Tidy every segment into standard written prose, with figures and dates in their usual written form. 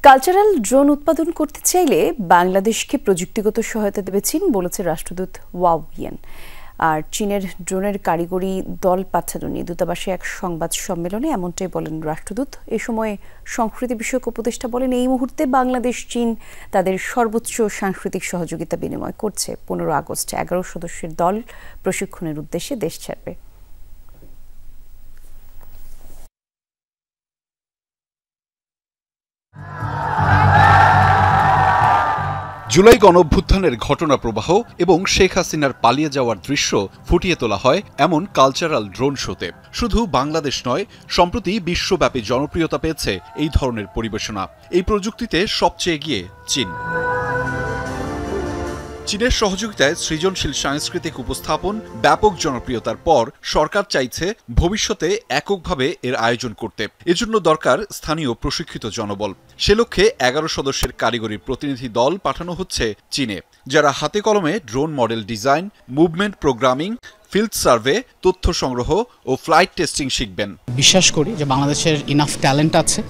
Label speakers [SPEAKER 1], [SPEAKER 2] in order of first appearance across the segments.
[SPEAKER 1] Cultural drone উৎপাদন করতে চাইলে বাংলাদেশকে প্রযুক্তিগত সহায়তা দেবে চীন, বলেছে রাষ্ট্রদূত ওয়াও ইয়েন। আর চীনের ড্রোনের কারিগরি দল পাঠানো নিয়ে দূতাবাসে এক সংবাদ সম্মেলনে এমনটাই বলেন রাষ্ট্রদূত। এ সময় সংস্কৃতি বিষয়ক উপদেষ্টা বলেন, এই মুহূর্তে বাংলাদেশ চীন তাদের সর্বোচ্চ সাংস্কৃতিক সহযোগিতা বিনিময় করছে। 15 আগস্ট 11 সদস্যের দল প্রশিক্ষণের উদ্দেশ্যে দেশ ছাড়বে।
[SPEAKER 2] জুলাই গণঅভ্যুত্থানের ঘটনা প্রবাহ এবং শেখ হাসিনার পালিয়ে যাওয়ার দৃশ্য ফুটিয়ে তোলা হয় এমন কালচারাল ড্রোন শোতে। শুধু বাংলাদেশ নয়, সম্প্রতি বিশ্বব্যাপী জনপ্রিয়তা পেয়েছে এই ধরনের পরিবেশনা। এই প্রযুক্তিতে সবচেয়ে এগিয়ে চীন। চীনের সহযোগিতায় সৃজনশীল সাংস্কৃতিক উপস্থাপন ব্যাপক জনপ্রিয়তার পর সরকার চাইছে ভবিষ্যতে এককভাবে এর আয়োজন করতে। এজন্য দরকার স্থানীয় প্রশিক্ষিত জনবল। সে লক্ষ্যে 11 সদস্যের কারিগরি প্রতিনিধি দল পাঠানো হচ্ছে চীনে, যারা হাতে কলমে drone model design, movement programming, field survey, তথ্য সংগ্রহ ও ফ্লাইট টেস্টিং শিখবেন।
[SPEAKER 3] বিশ্বাস করি যে বাংলাদেশের ইনাফ ট্যালেন্ট আছে,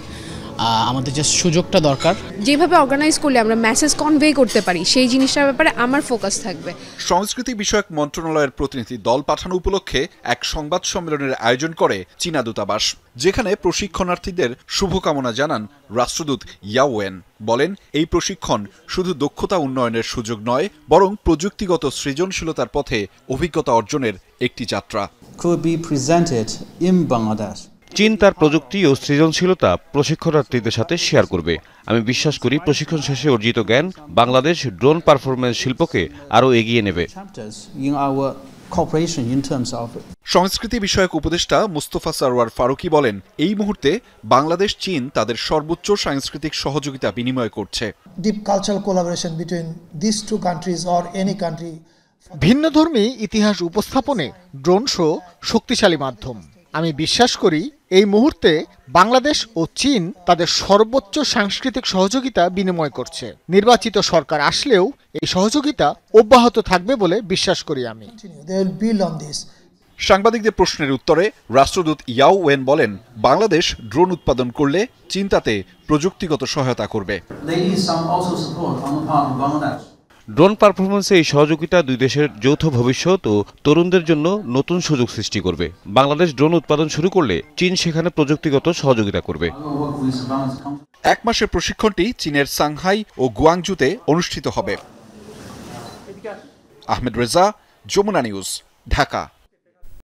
[SPEAKER 3] আমাদের যে সুযোগটা দরকার।
[SPEAKER 4] যেভাবে অর্গানাইজ করলে আমরা মেসেজ কনভে করতে পারি সেই জিনিসটার ব্যাপারে আমার ফোকাস থাকবে।
[SPEAKER 2] সংস্কৃতি বিষয়ক মন্ত্রণালয়ের প্রতিনিধি দল পাঠানো উপলক্ষে এক সংবাদ সম্মেলনের আয়োজন করে চীনা দূতাবাস, যেখানে প্রশিক্ষণার্থীদের শুভকামনা জানান রাষ্ট্রদূত ইয়াওয়েন। বলেন, এই প্রশিক্ষণ শুধু দক্ষতা উন্নয়নের সুযোগ নয়, বরং প্রযুক্তিগত সৃজনশীলতার পথে অভিজ্ঞতা অর্জনের একটি যাত্রা।
[SPEAKER 5] চীন তার প্রযুক্তি ও সৃজনশীলতা প্রশিক্ষণার্থীদের সাথে শেয়ার করবে। আমি বিশ্বাস করি প্রশিক্ষণ শেষে অর্জিত জ্ঞান বাংলাদেশ ড্রোন পারফরমেন্স শিল্পকে আরও এগিয়ে নেবে।
[SPEAKER 2] সংস্কৃতি বিষয়ক উপদেষ্টা মুস্তফা সরওয়ার ফারুকী বলেন, এই মুহূর্তে বাংলাদেশ চীন তাদের সর্বোচ্চ সাংস্কৃতিক সহযোগিতা বিনিময় করছে।
[SPEAKER 6] Deep cultural collaboration between this two countries or any country.
[SPEAKER 7] ভিন্নধর্মী ইতিহাস উপস্থাপনে ড্রোন শো শক্তিশালী মাধ্যম। আমি বিশ্বাস করি এই মুহূর্তে বাংলাদেশ ও চীন তাদের সর্বোচ্চ সাংস্কৃতিক সহযোগিতা বিনিময় করছে। নির্বাচিত সরকার আসলেও এই সহযোগিতা অব্যাহত থাকবে বলে বিশ্বাস করি আমি।
[SPEAKER 2] সাংবাদিকদের প্রশ্নের উত্তরে রাষ্ট্রদূত ইয়াও ওয়েন বলেন, বাংলাদেশ ড্রোন উৎপাদন করলে চীন তাতে প্রযুক্তিগত সহায়তা করবে।
[SPEAKER 5] ড্রোন পারফরমেন্সে এই সহযোগিতা দুই দেশের যৌথ ভবিষ্যৎ ও তরুণদের জন্য নতুন সুযোগ সৃষ্টি করবে। বাংলাদেশ ড্রোন উৎপাদন শুরু করলে চীন সেখানে প্রযুক্তিগত সহযোগিতা করবে।
[SPEAKER 2] 1 মাসের প্রশিক্ষণটি চীনের সাংহাই ও গুয়াংজুতে অনুষ্ঠিত হবে। আহমেদ রেজা, যমুনা নিউজ, ঢাকা।